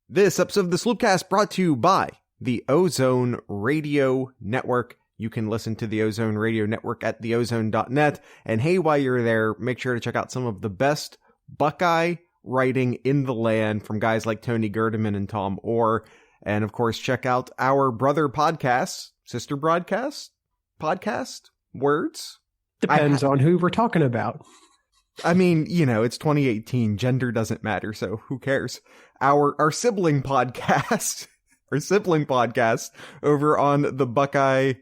This episode of the Sloopcast brought to you by the Ozone Radio Network. You can listen to the Ozone Radio Network at theozone.net. And hey, while you're there, make sure to check out some of the best Buckeye writing in the land from guys like Tony Gerdeman and Tom Orr. And of course, check out our brother podcasts, sister broadcast, podcast, words. Depends on who we're talking about. I mean, you know, it's 2018. Gender doesn't matter, so who cares? Our sibling podcast, over on the Buckeye.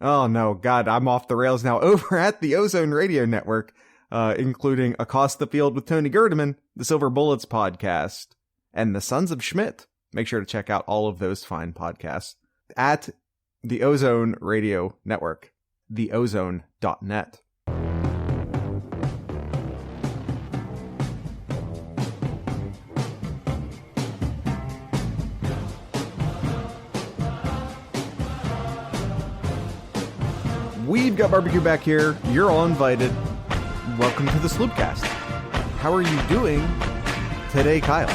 Oh no, God, I'm off the rails now. Over at the Ozone Radio Network, including Across the Field with Tony Gerdeman, the Silver Bullets podcast, and the Sons of Schmidt. Make sure to check out all of those fine podcasts at the Ozone Radio Network, theozone.net. We've got barbecue back here. You're all invited. Welcome to the Sloopcast. How are you doing today, Kyle?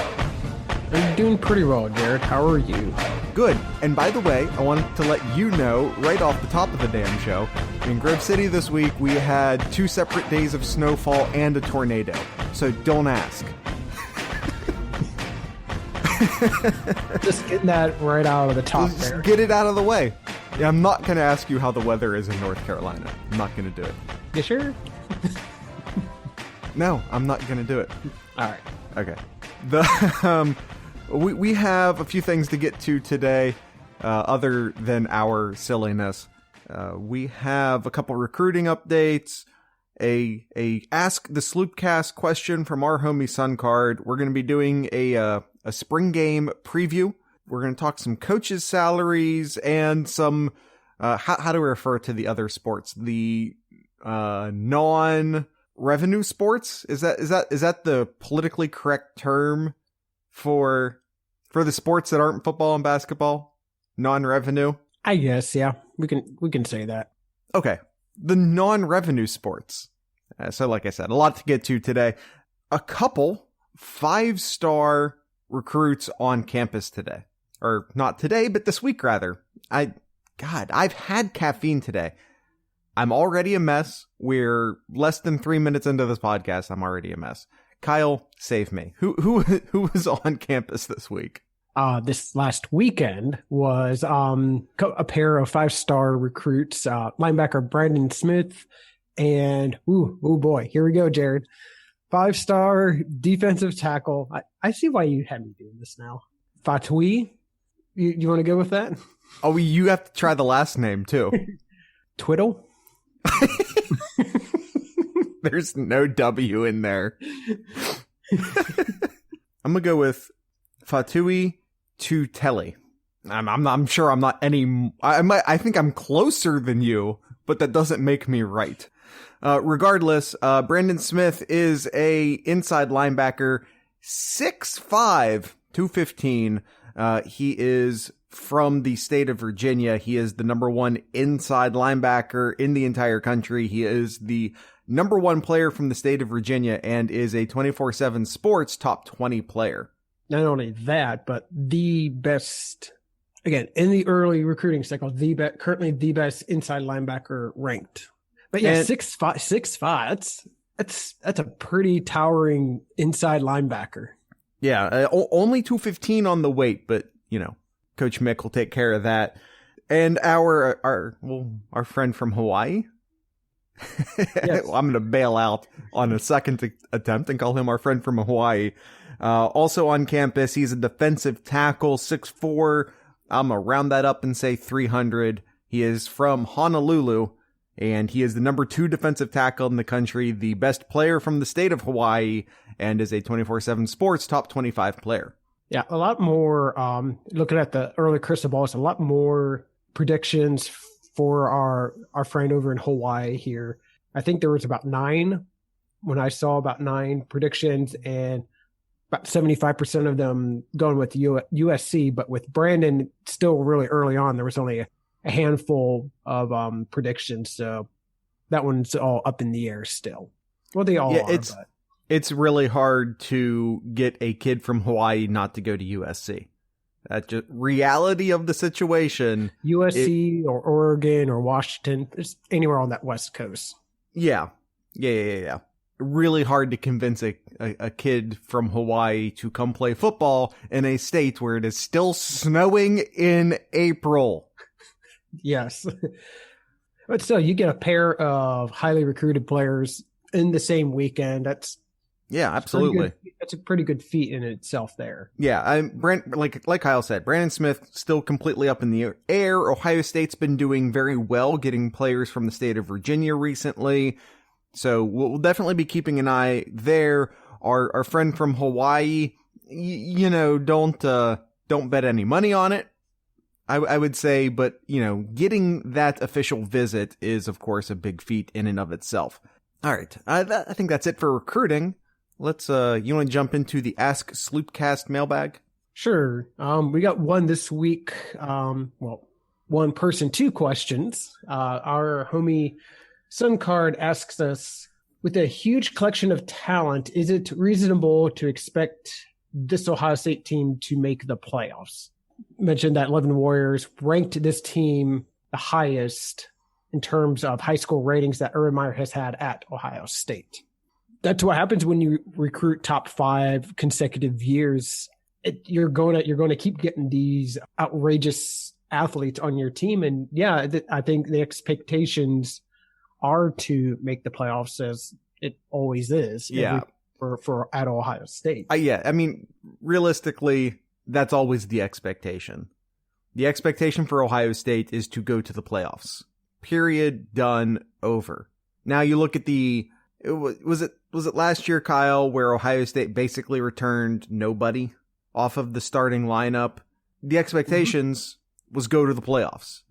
I'm doing pretty well, Jared. How are you? Good. And by the way, I wanted to let you know right off the top of the damn show, in Grove City this week, we had 2 separate days of snowfall and a tornado. So don't ask. Just getting that right out of the top Just there. Get it out of the way. Yeah, I'm not going to ask you how the weather is in North Carolina. I'm not going to do it. You sure? No, I'm not going to do it. All right. Okay. We have a few things to get to today, other than our silliness. We have a couple recruiting updates, a Ask the Sloopcast question from our homie Suncard. We're going to be doing a spring game preview. We're going to talk some coaches' salaries and some, how to refer to the other sports, the non-revenue sports. Is that the politically correct term for the sports that aren't football and basketball? Non-revenue? I guess, yeah. We can say that. Okay. The non-revenue sports. So like I said, a lot to get to today. A couple 5-star recruits on campus today. Or not today, but this week rather. I've had caffeine today. I'm already a mess. We're less than 3 minutes into this podcast. I'm already a mess. Kyle, save me. Who was on campus this week? This last weekend was a pair of 5-star recruits, linebacker Brandon Smith and oh boy, here we go, Jared. 5-star defensive tackle. I see why you had me doing this now. Fatui. You want to go with that? Oh, you have to try the last name too. Twiddle. There's no W in there. I'm gonna go with Fatui Tutelli. I'm sure I'm not any. I think I'm closer than you, but that doesn't make me right. Regardless, Brandon Smith is a inside linebacker, 6'5", 215. He is from the state of Virginia. He is the number 1 inside linebacker in the entire country. He is the number 1 player from the state of Virginia and is a 24/7 Sports top 20 player. Not only that, but the best, again, in the early recruiting cycle, currently the best inside linebacker ranked. But yeah, 6'5", that's a pretty towering inside linebacker. Yeah, only 215 on the weight, but, you know, Coach Mick will take care of that. And our friend from Hawaii. Yes. I'm going to bail out on a second attempt and call him our friend from Hawaii. Also on campus, he's a defensive tackle, 6'4". I'm going to round that up and say 300. He is from Honolulu, and he is the number 2 defensive tackle in the country, the best player from the state of Hawaii, and is a 24/7 Sports top 25 player. Yeah, a lot more, looking at the early crystal balls, a lot more predictions for our friend over in Hawaii here. I think there was about 9 when I saw about 9 predictions, and about 75% of them going with USC. But with Brandon still really early on, there was only a handful of predictions. So that one's all up in the air still. Well, they all are. It's really hard to get a kid from Hawaii not to go to USC. That just reality of the situation. USC or Oregon or Washington, just anywhere on that West Coast. Yeah. Really hard to convince a kid from Hawaii to come play football in a state where it is still snowing in April. Yes. But still, you get a pair of highly recruited players in the same weekend. Absolutely. That's a pretty good feat in itself there. Yeah, like Kyle said, Brandon Smith still completely up in the air. Ohio State's been doing very well getting players from the state of Virginia recently. So we'll definitely be keeping an eye there. Our friend from Hawaii, don't bet any money on it, I would say. But, getting that official visit is, of course, a big feat in and of itself. All right. I think that's it for recruiting. Let's, you want to jump into the Ask Sloopcast mailbag? Sure. We got one this week. One person, two questions. Our homie Sun Card asks us, with a huge collection of talent, is it reasonable to expect this Ohio State team to make the playoffs? Mentioned that 11 Warriors ranked this team the highest in terms of high school ratings that Urban Meyer has had at Ohio State. That's what happens when you recruit top 5 consecutive years. You're going to keep getting these outrageous athletes on your team. And yeah, I think the expectations are to make the playoffs, as it always is. Yeah. For at Ohio State. I mean, realistically, that's always the expectation. The expectation for Ohio State is to go to the playoffs. Period. Done. Over. Now you look at was it last year, Kyle, where Ohio State basically returned nobody off of the starting lineup? The expectations was go to the playoffs.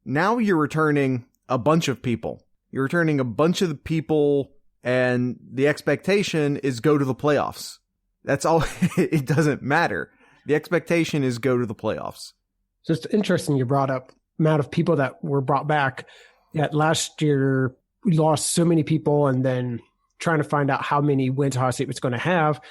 Now you're returning a bunch of people. You're returning a bunch of the people, and the expectation is go to the playoffs. That's all. It doesn't matter. The expectation is go to the playoffs. So it's interesting you brought up amount of people that were brought back. That last year we lost so many people, and then trying to find out how many wins Ohio State was going to have,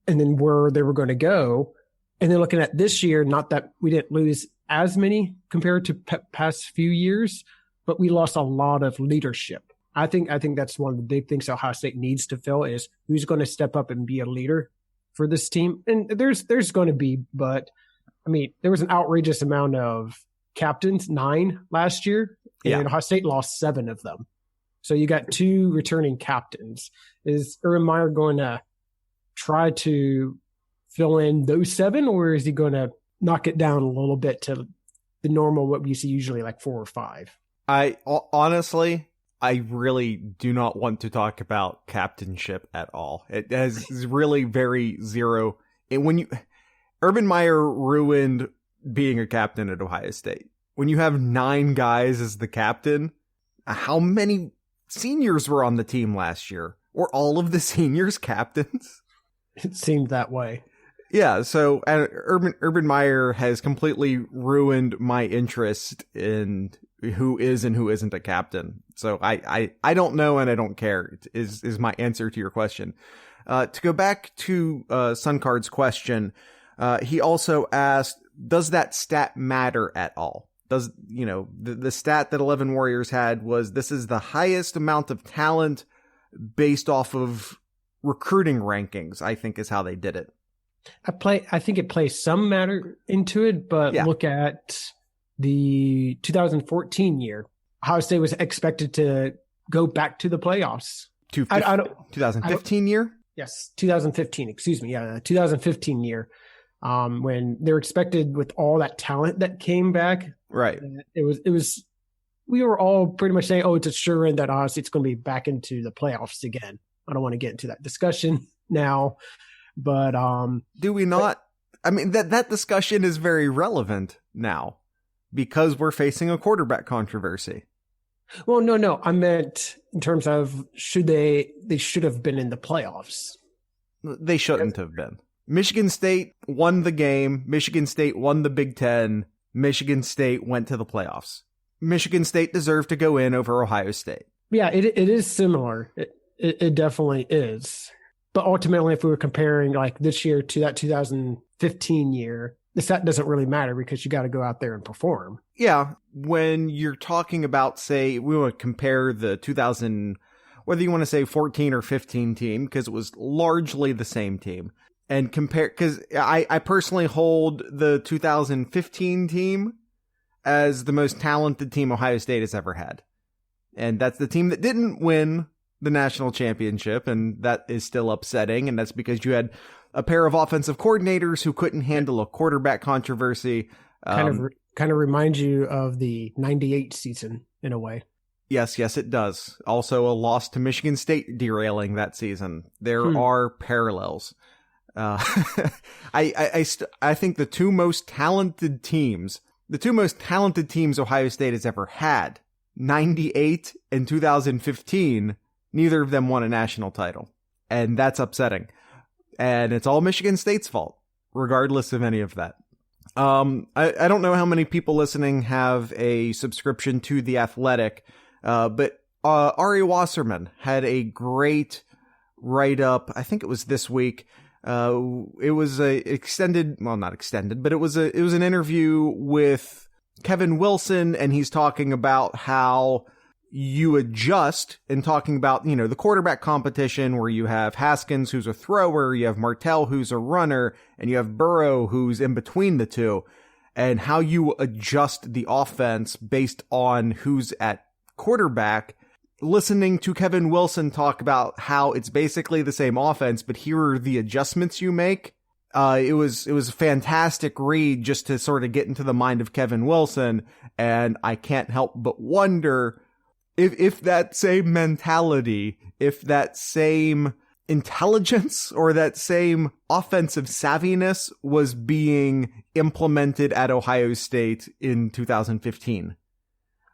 and then where they were going to go. And then looking at this year, not that we didn't lose as many compared to past few years, but we lost a lot of leadership. I think that's one of the big things Ohio State needs to fill is who's going to step up and be a leader for this team. And there's going to be, but I mean, there was an outrageous amount of captains, 9 last year, and Ohio State lost 7 of them. So you got 2 returning captains. Is Urban Meyer going to try to fill in those 7, or is he going to knock it down a little bit to the normal, what we see usually like 4 or 5? I really do not want to talk about captainship at all. It is really very zero. And Urban Meyer ruined being a captain at Ohio State. When you have 9 guys as the captain, how many seniors were on the team last year? Were all of the seniors captains? It seemed that way. Yeah, so Urban Meyer has completely ruined my interest in who is and who isn't a captain. So I don't know and I don't care is my answer to your question. To go back to Suncard's question, he also asked, does that stat matter at all? Does, the stat that 11 Warriors had was this is the highest amount of talent based off of recruiting rankings, I think is how they did it. I think it plays some matter into it, but look at the 2014 year. Ohio State was expected to go back to the playoffs. 2015 year? Yes, 2015. Excuse me. Yeah, 2015 year. When they're expected with all that talent that came back. Right. It was. We were all pretty much saying, "Oh, it's a sure end that Ohio State's going to be back into the playoffs again." I don't want to get into that discussion now. But do we not? I mean, that discussion is very relevant now because we're facing a quarterback controversy. Well, no. I meant in terms of they should have been in the playoffs. They shouldn't have been. Michigan State won the game. Michigan State won the Big Ten. Michigan State went to the playoffs. Michigan State deserved to go in over Ohio State. Yeah, it is similar. It definitely is. But ultimately, if we were comparing like this year to that 2015 year, the set doesn't really matter because you got to go out there and perform. Yeah. When you're talking about, say, we want to compare the 2000, whether you want to say 14 or 15 team, because it was largely the same team, and compare, because I personally hold the 2015 team as the most talented team Ohio State has ever had. And that's the team that didn't win the national championship, and that is still upsetting, and that's because you had a pair of offensive coordinators who couldn't handle a quarterback controversy. Kind of reminds you of the 98 season in a way. Yes, it does. Also a loss to Michigan State derailing that season. There are parallels. I think the two most talented teams Ohio State has ever had, 98 and 2015, neither of them won a national title. And that's upsetting. And it's all Michigan State's fault, regardless of any of that. I don't know how many people listening have a subscription to The Athletic, but Ari Wasserman had a great write-up. I think it was this week. It was not extended, but it was an interview with Kevin Wilson, and he's talking about how you adjust, and talking about, the quarterback competition where you have Haskins, who's a thrower, you have Martell, who's a runner, and you have Burrow, who's in between the two, and how you adjust the offense based on who's at quarterback. Listening to Kevin Wilson talk about how it's basically the same offense, but here are the adjustments you make. It was a fantastic read just to sort of get into the mind of Kevin Wilson, and I can't help but wonder if that same mentality, if that same intelligence or that same offensive savviness was being implemented at Ohio State in 2015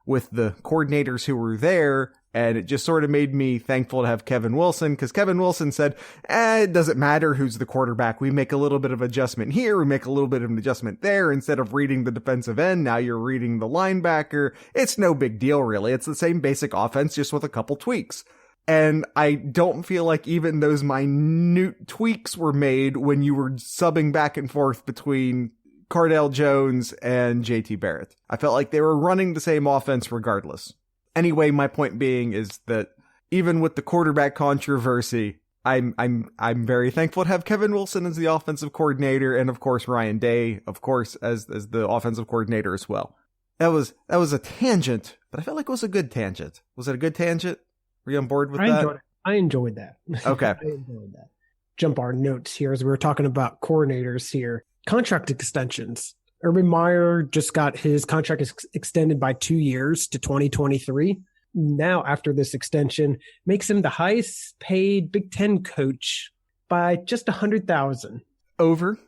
with the coordinators who were there. And it just sort of made me thankful to have Kevin Wilson, because Kevin Wilson said, it doesn't matter who's the quarterback. We make a little bit of adjustment here. We make a little bit of an adjustment there. Instead of reading the defensive end, now you're reading the linebacker. It's no big deal, really. It's the same basic offense, just with a couple tweaks. And I don't feel like even those minute tweaks were made when you were subbing back and forth between Cardale Jones and JT Barrett. I felt like they were running the same offense regardless. Anyway, my point being is that even with the quarterback controversy, I'm very thankful to have Kevin Wilson as the offensive coordinator, and of course Ryan Day, of course, as the offensive coordinator as well. That was a tangent, but I felt like it was a good tangent. Was it a good tangent? Were you on board with that? I enjoyed that. Okay. I enjoyed that. Jump our notes here as we were talking about coordinators here. Contract extensions. Urban Meyer just got his contract extended by 2 years to 2023. Now, after this extension, makes him the highest paid Big Ten coach by just $100,000. Over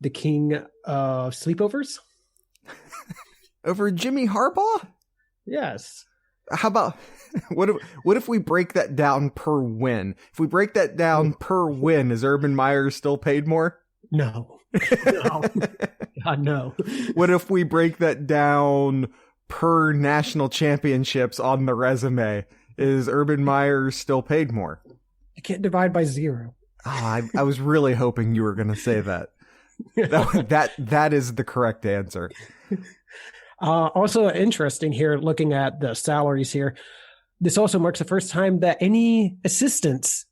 the king of sleepovers? Over Jimmy Harbaugh? Yes. How about what if we break that down per win? If we break that down per win, is Urban Meyer still paid more? No. No. God, no. What if we break that down per national championships on the resume? Is Urban Meyer still paid more? You can't divide by 0. Oh, I was really hoping you were going to say that. That is the correct answer. Also interesting here, looking at the salaries here. This also marks the first time that any assistants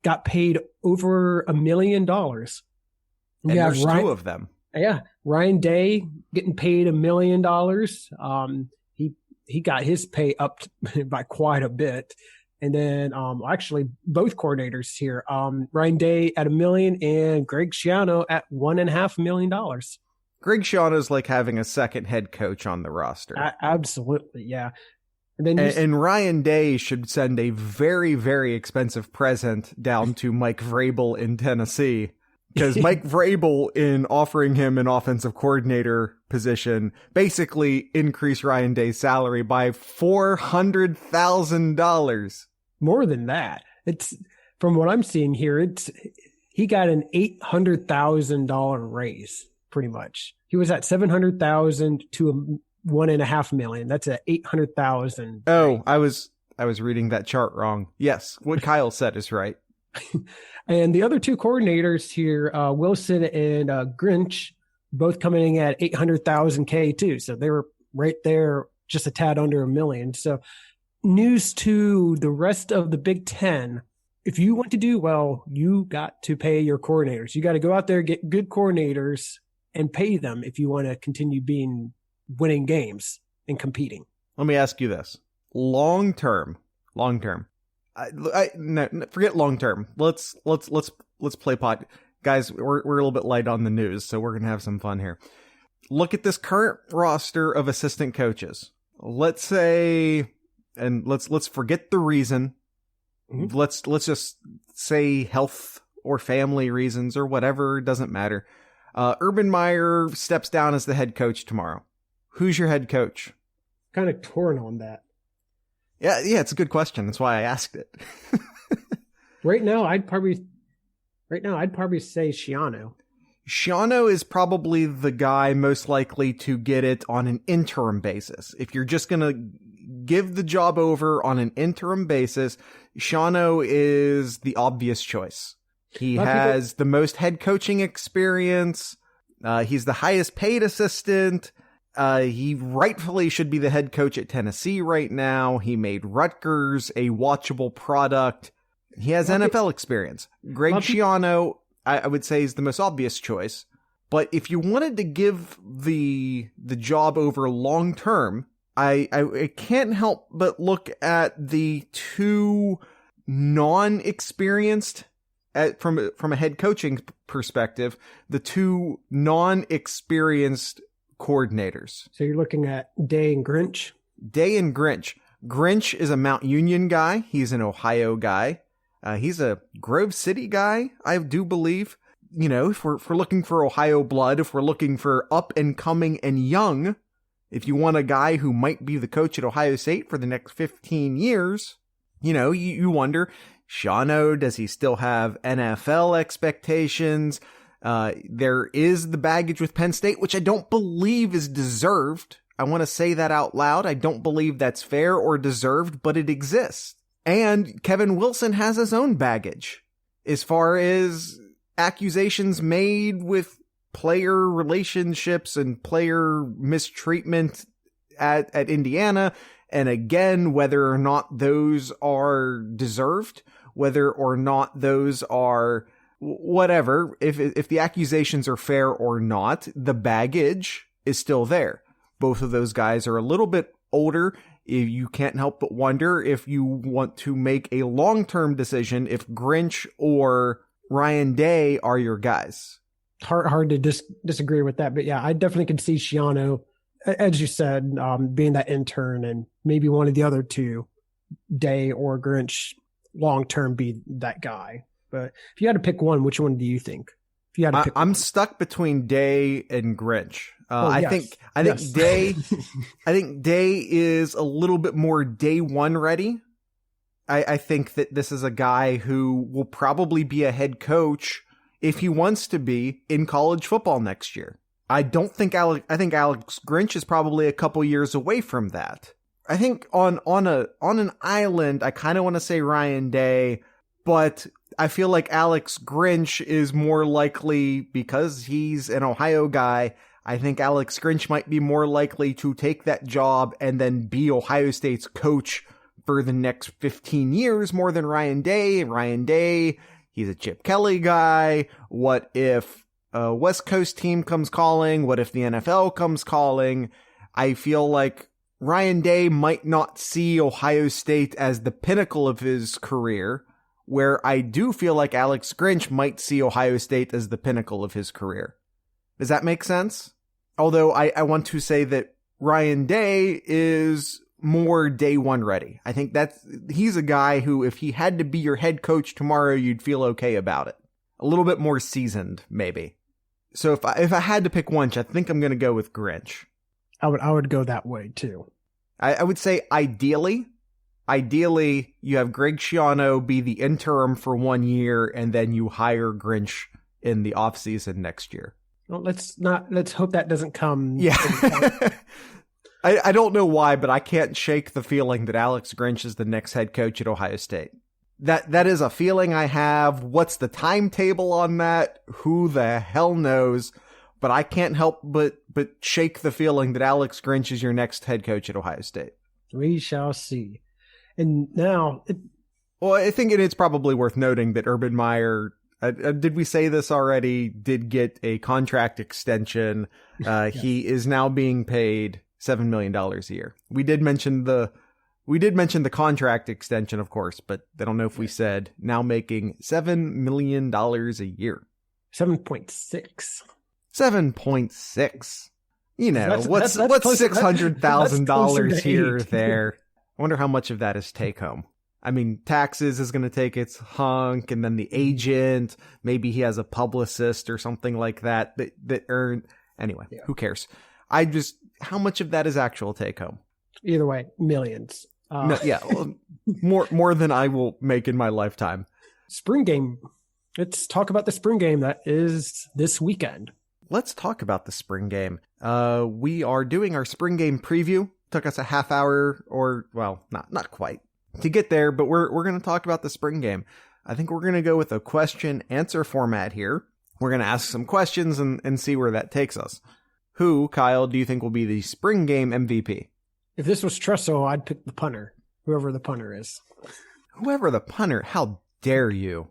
got paid over $1 million. And there's two of them. Yeah. Ryan Day getting paid $1 million. He got his pay up by quite a bit. And then, actually both coordinators here, Ryan Day at $1 million and Greg Schiano at $1.5 million. Greg Schiano is like having a second head coach on the roster. Absolutely. Yeah. And then and Ryan Day should send a very, very expensive present down to Mike Vrabel in Tennessee. Because Mike Vrabel, in offering him an offensive coordinator position, basically increased Ryan Day's salary by $400,000. More than that. It's from what I'm seeing here. He got an $800,000 raise, pretty much. He was at $700,000 to $1.5 million. That's an $800,000. Oh, I was reading that chart wrong. Yes, what Kyle said is right. And the other two coordinators here, Wilson and Grinch, both coming in at 800,000 K too. So they were right there, just a tad under $1 million. So news to the rest of the Big Ten. If you want to do well, you got to pay your coordinators. You got to go out there, get good coordinators and pay them if you want to continue winning games and competing. Let me ask you this. Long term. No, forget long term. Let's play pot. Guys, we're a little bit light on the news, so we're going to have some fun here. Look at this current roster of assistant coaches. Let's say, and let's forget the reason. Mm-hmm. Let's just say health or family reasons or whatever, doesn't matter. Urban Meyer steps down as the head coach tomorrow. Who's your head coach? Kind of torn on that. Yeah, it's a good question. That's why I asked it. Right now, I'd probably say Schiano. Schiano is probably the guy most likely to get it on an interim basis. If you're just going to give the job over on an interim basis, Schiano is the obvious choice. He has the most head coaching experience. He's the highest paid assistant. He rightfully should be the head coach at Tennessee right now. He made Rutgers a watchable product. He has NFL experience. Greg Schiano, I would say, is the most obvious choice. But if you wanted to give the job over long term, I can't help but look at the two non-experienced, from a head coaching perspective, the two non-experienced coordinators. So you're looking at Day and Grinch? Day and Grinch. Grinch is a Mount Union guy. He's an Ohio guy. He's a Grove City guy, I do believe. You know, if we're looking for Ohio blood, if we're looking for up and coming and young, if you want a guy who might be the coach at Ohio State for the next 15 years, you know, you wonder, Schiano, does he still have NFL expectations? There is the baggage with Penn State, which I don't believe is deserved. I want to say that out loud. I don't believe that's fair or deserved, but it exists. And Kevin Wilson has his own baggage as far as accusations made with player relationships and player mistreatment at Indiana. And again, whether or not those are deserved, whether or not those are whatever, if the accusations are fair or not, the baggage is still there. Both of those guys are a little bit older. You can't help but wonder if you want to make a long-term decision if Grinch or Ryan Day are your guys. Hard to disagree with that. But yeah, I definitely could see Schiano, as you said, being that intern, and maybe one of the other two, Day or Grinch, long-term be that guy. But if you had to pick one, which one do you think? If you had to pick I'm stuck between Day and Grinch. Yes. I think Day I think Day is a little bit more day one ready. I think that this is a guy who will probably be a head coach if he wants to be in college football next year. I think Alex Grinch is probably a couple years away from that. I think on an island, I kind of want to say Ryan Day, but I feel like Alex Grinch is more likely, because he's an Ohio guy, I think Alex Grinch might be more likely to take that job and then be Ohio State's coach for the next 15 years more than Ryan Day. Ryan Day, he's a Chip Kelly guy. What if a West Coast team comes calling? What if the NFL comes calling? I feel like Ryan Day might not see Ohio State as the pinnacle of his career, where I do feel like Alex Grinch might see Ohio State as the pinnacle of his career. Does that make sense? Although I want to say that Ryan Day is more day one ready. I think he's a guy who, if he had to be your head coach tomorrow, you'd feel okay about it. A little bit more seasoned, maybe. So if I had to pick one, I think I'm going to go with Grinch. I would go that way too. I would say ideally, you have Greg Schiano be the interim for 1 year, and then you hire Grinch in the offseason next year. Well, let's hope that doesn't come. Yeah. I don't know why, but I can't shake the feeling that Alex Grinch is the next head coach at Ohio State. That is a feeling I have. What's the timetable on that? Who the hell knows? but I can't help but shake the feeling that Alex Grinch is your next head coach at Ohio State. We shall see. And now... Well, I think it's probably worth noting that Urban Meyer, did we say this already, did get a contract extension. Yes. He is now being paid $7 million a year. We did mention the contract extension, of course, but I don't know if we said now making $7 million a year. 7.6. 7.6. You know, what's $600,000 here or there? I wonder how much of that is take home. I mean, taxes is going to take its hunk, and then the agent, maybe he has a publicist or something like that earned. Anyway, Who cares? How much of that is actual take home? Either way, millions. More than I will make in my lifetime. Spring game. Let's talk about the spring game that is this weekend. Let's talk about the spring game. We are doing our spring game preview. Took us a half hour, or well, not quite, to get there, but we're going to talk about the spring game. I think we're going to go with a question-answer format here. We're going to ask some questions and see where that takes us. Who, Kyle, do you think will be the spring game MVP? If this was Tressel, I'd pick the punter, whoever the punter is. Whoever the punter? How dare you?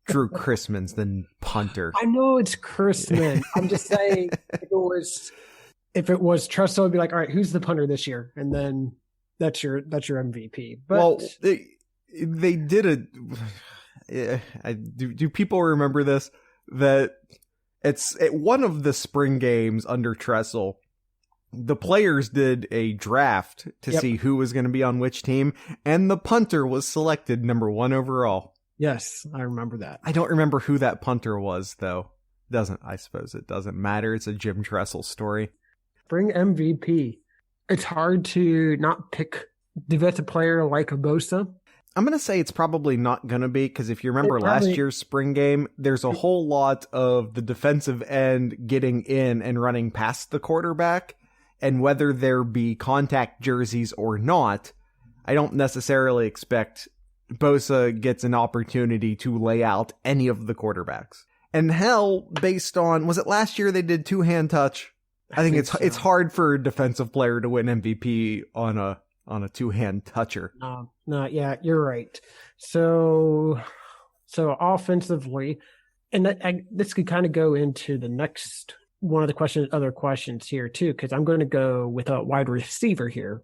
Drew Chrisman's the punter. I know it's Chrisman. I'm just saying, if it was Tressel, I'd be like, all right, who's the punter this year? And then that's your MVP. But well, they did do people remember this? That it's at one of the spring games under Tressel, the players did a draft to see who was going to be on which team, and the punter was selected number 1 overall. Yes, I remember that. I don't remember who that punter was, though. I suppose it doesn't matter. It's a Jim Tressel story. Spring MVP. It's hard to not pick defensive player like Bosa. I'm going to say it's probably not going to be, because if you remember last year's spring game, there's a whole lot of the defensive end getting in and running past the quarterback, and whether there be contact jerseys or not, I don't necessarily expect Bosa gets an opportunity to lay out any of the quarterbacks. And hell, based on, was it last year they did two-hand touch? I think it's hard for a defensive player to win MVP on a two-hand toucher. No, yeah, you're right. So offensively, and this could kind of go into the next one of the other questions here too, because I'm going to go with a wide receiver here,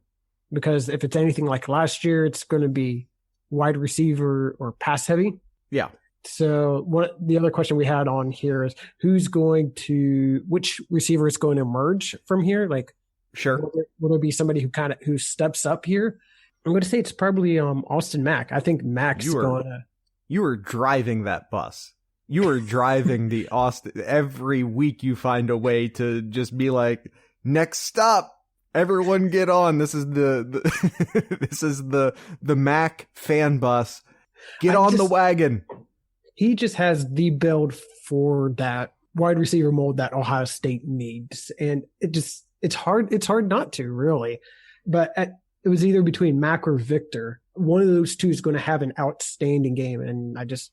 because if it's anything like last year, it's going to be wide receiver or pass heavy. Yeah. So the other question we had on here is which receiver is going to emerge from here? Like, sure. Will there be somebody who steps up here? I'm going to say it's probably Austin Mack. I think Mack's going to. You are driving that bus. You are driving the Austin. Every week you find a way to just be like, next stop. Everyone get on. This is this is the Mac fan bus. Get on the wagon. He just has the build for that wide receiver mold that Ohio State needs, and it's hard not to, really. But it was either between Mac or Victor. One of those two is going to have an outstanding game, and I just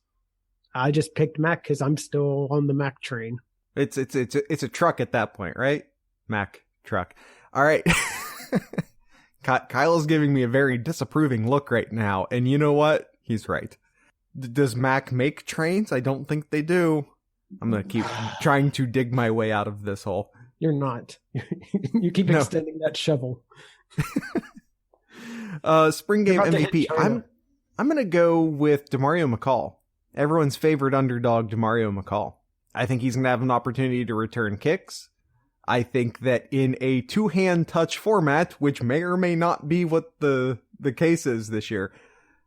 picked Mac because I'm still on the Mac train. It's a truck at that point, right? Mac truck. All right. Kyle's giving me a very disapproving look right now. And you know what? He's right. Does Mac make trains? I don't think they do. I'm going to keep trying to dig my way out of this hole. You're not. You keep extending that shovel. Spring game MVP. I'm going to go with DeMario McCall. Everyone's favorite underdog, DeMario McCall. I think he's going to have an opportunity to return kicks. I think that in a two-hand touch format, which may or may not be what the case is this year,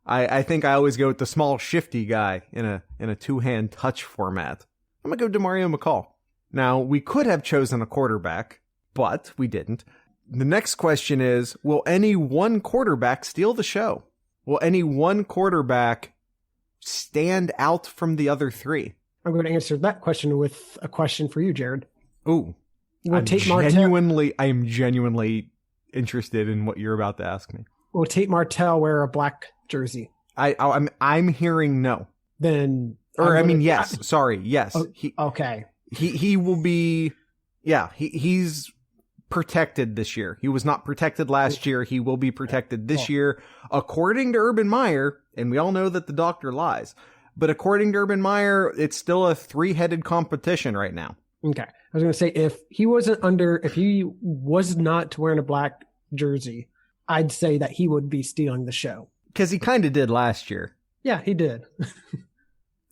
I think I always go with the small, shifty guy in a two-hand touch format. I'm going to go DeMario McCall. Now, we could have chosen a quarterback, but we didn't. The next question is, will any one quarterback steal the show? Will any one quarterback stand out from the other three? I'm going to answer that question with a question for you, Jared. Ooh. I am genuinely interested in what you're about to ask me. Will Tate Martell wear a black jersey? I'm hearing no. Then, yes. Sorry, yes. Okay. He will be Yeah, he's protected this year. He was not protected last year. He will be protected this year. According to Urban Meyer, and we all know that the doctor lies, but according to Urban Meyer, it's still a 3-headed competition right now. Okay. I was going to say, if he was not wearing a black jersey, I'd say that he would be stealing the show. Because he kind of did last year. Yeah, he did.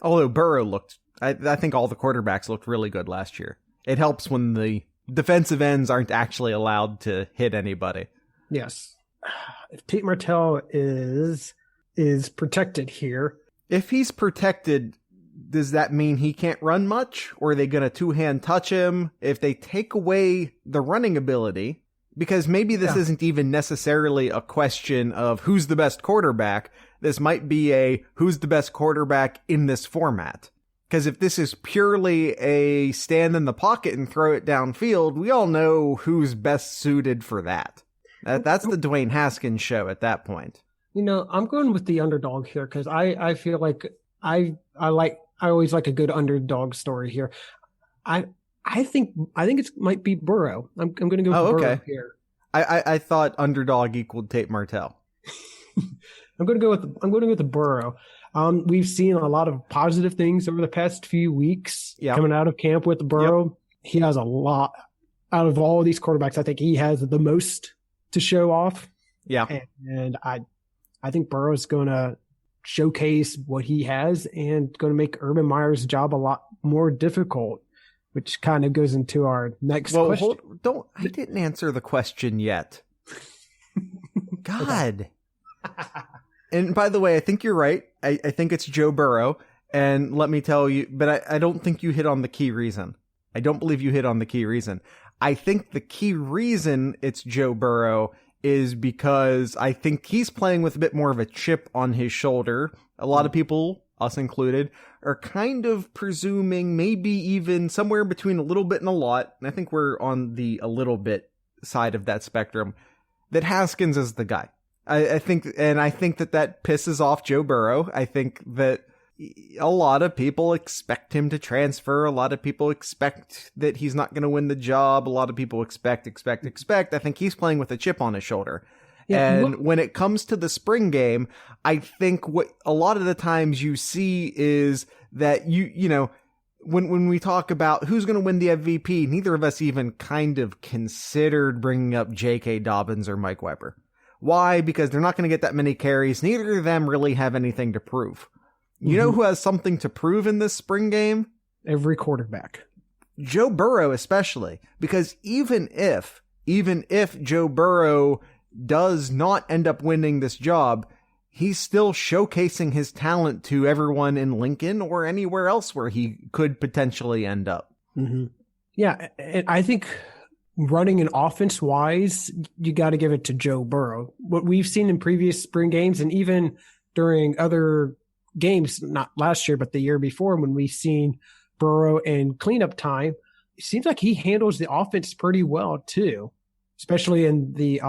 Although Burrow I think all the quarterbacks looked really good last year. It helps when the defensive ends aren't actually allowed to hit anybody. Yes. If Tate Martell is protected here. If he's protected, does that mean he can't run much? Or are they going to two-hand touch him? If they take away the running ability, because maybe this isn't even necessarily a question of who's the best quarterback. This might be a who's the best quarterback in this format. Because if this is purely a stand in the pocket and throw it downfield, we all know who's best suited for that. That's the Dwayne Haskins show at that point. I'm going with the underdog here because I feel like I always like a good underdog story here. I think it might be Burrow. I'm going to go with Burrow here. I thought underdog equaled Tate Martell. I'm going to go with the Burrow. We've seen a lot of positive things over the past few weeks coming out of camp with Burrow. Yep. He has a lot out of all of these quarterbacks. I think he has the most to show off. Yeah. And I think Burrow's going to showcase what he has and going to make Urban Meyer's job a lot more difficult, which kind of goes into our next question. I didn't answer the question yet. God. And by the way, I think you're right. I think it's Joe Burrow. And let me tell you, but I don't think you hit on the key reason. I don't believe you hit on the key reason. I think the key reason it's Joe Burrow is because I think he's playing with a bit more of a chip on his shoulder. A lot of people, us included, are kind of presuming maybe even somewhere between a little bit and a lot, and I think we're on the a little bit side of that spectrum, that Haskins is the guy. I think that pisses off Joe Burrow. I think that a lot of people expect him to transfer. A lot of people expect that he's not going to win the job. A lot of people expect. I think he's playing with a chip on his shoulder. Yeah, and when it comes to the spring game, I think what a lot of the times you see is that when we talk about who's going to win the MVP, neither of us even kind of considered bringing up J.K. Dobbins or Mike Weber. Why? Because they're not going to get that many carries. Neither of them really have anything to prove. You know who has something to prove in this spring game? Every quarterback. Joe Burrow especially. Because even if Joe Burrow does not end up winning this job, he's still showcasing his talent to everyone in Lincoln or anywhere else where he could potentially end up. Mm-hmm. Yeah, and I think running an offense wise, you got to give it to Joe Burrow. What we've seen in previous spring games and even during other games, not last year, but the year before, when we've seen Burrow in cleanup time, it seems like he handles the offense pretty well too, especially in the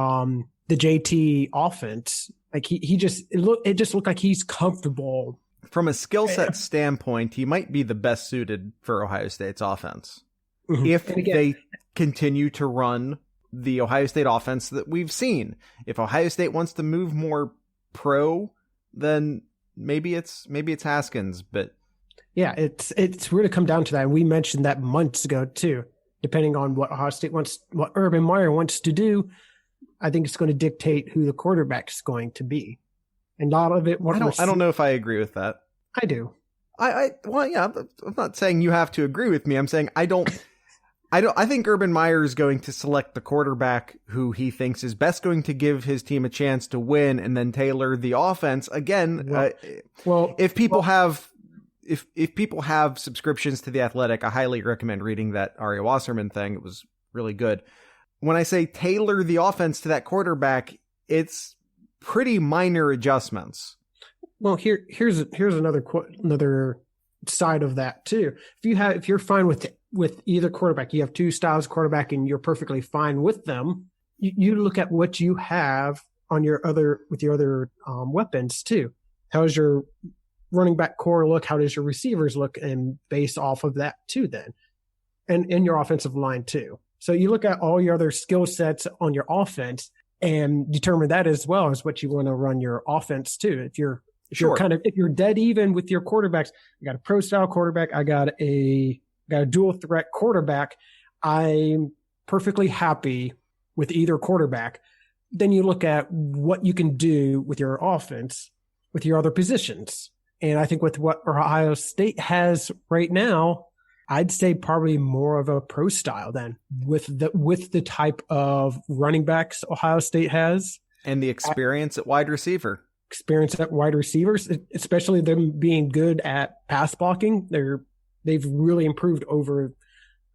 JT offense. Like it just looked like he's comfortable. From a skill set standpoint, he might be the best suited for Ohio State's offense. Mm-hmm. If they continue to run the Ohio State offense that we've seen. If Ohio State wants to move more pro, then maybe it's Haskins, but yeah, it's really come down to that. And we mentioned that months ago too. Depending on what Ohio State wants, what Urban Meyer wants to do, I think it's going to dictate who the quarterback's going to be. And a lot of it, I don't know if I agree with that. I do. Well, yeah, I'm not saying you have to agree with me. I'm saying I think Urban Meyer is going to select the quarterback who he thinks is best going to give his team a chance to win and then tailor the offense. Again, if people have subscriptions to The Athletic, I highly recommend reading that Ari Wasserman thing. It was really good. When I say tailor the offense to that quarterback, it's pretty minor adjustments. Well, here's another side of that too. If you're fine with either quarterback, you have two styles of quarterback and you're perfectly fine with them. You look at what you have on your other weapons too. How does your running back core look? How does your receivers look? And based off of that too, then. and in your offensive line too. So you look at all your other skill sets on your offense and determine that as well as what you want to run your offense too. If you're dead even with your quarterbacks, I got a pro style quarterback, I got a dual threat quarterback, I'm perfectly happy with either quarterback. Then you look at what you can do with your offense with your other positions. And I think with what Ohio State has right now, I'd say probably more of a pro style than with the type of running backs Ohio State has. And the experience at wide receiver. Experience at wide receivers, especially them being good at pass blocking. They've really improved over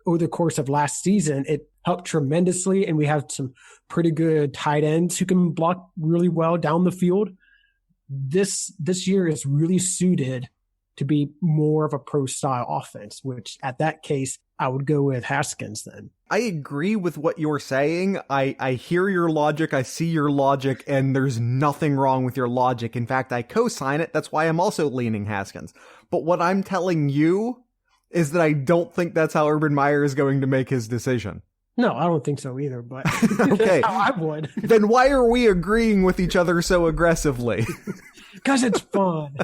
the course of last season. It helped tremendously. And we have some pretty good tight ends who can block really well down the field. This year is really suited to be more of a pro style offense, which at that case, I would go with Haskins then. I agree with what you're saying. I hear your logic. I see your logic, and there's nothing wrong with your logic. In fact, I co-sign it. That's why I'm also leaning Haskins. But what I'm telling you is that I don't think that's how Urban Meyer is going to make his decision. No, I don't think so either, but okay. That's how I would. Then why are we agreeing with each other so aggressively? Because it's fun.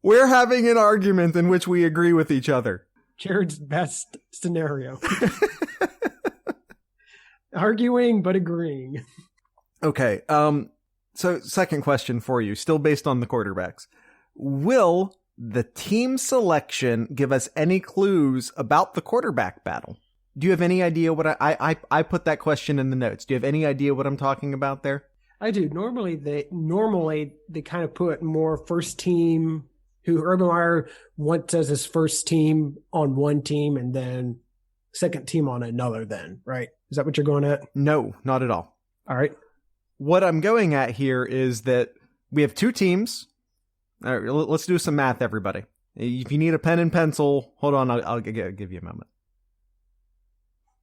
We're having an argument in which we agree with each other. Jared's best scenario. Arguing, but agreeing. Okay. So second question for you, still based on the quarterbacks. Will the team selection give us any clues about the quarterback battle? Do you have any idea what I put that question in the notes. Do you have any idea what I'm talking about there? I do. Normally they kind of put more first team who Urban Meyer wants as his first team on one team and then second team on another then, right? Is that what you're going at? No, not at all. All right. What I'm going at here is that we have two teams. All right, let's do some math, everybody. If you need a pen and pencil, hold on, I'll give you a moment.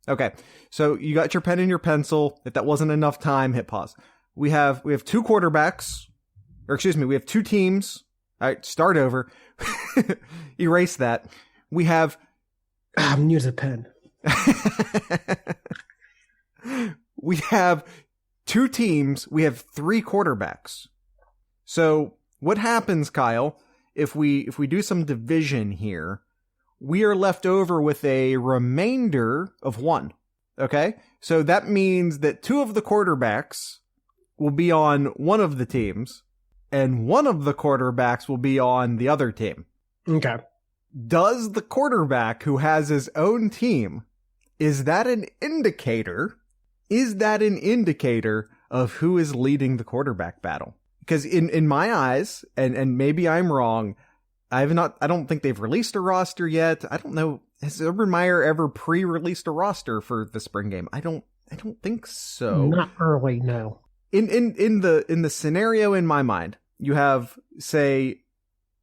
Okay, so you got your pen and your pencil. If that wasn't enough time, hit pause. We have two quarterbacks, or excuse me, we have two teams. All right, start over. Erase that. We have... I'm using a pen. We have two teams. We have three quarterbacks. So what happens, Kyle, if we do some division here, we are left over with a remainder of one. Okay? So that means that two of the quarterbacks will be on one of the teams, and one of the quarterbacks will be on the other team. Okay. Does the quarterback who has his own team, is that an indicator? Is that an indicator of who is leading the quarterback battle? Because in my eyes, and maybe I'm wrong, I don't think they've released a roster yet. I don't know. Has Urban Meyer ever pre-released a roster for the spring game? I don't think so. Not early, no. In the scenario in my mind, you have, say,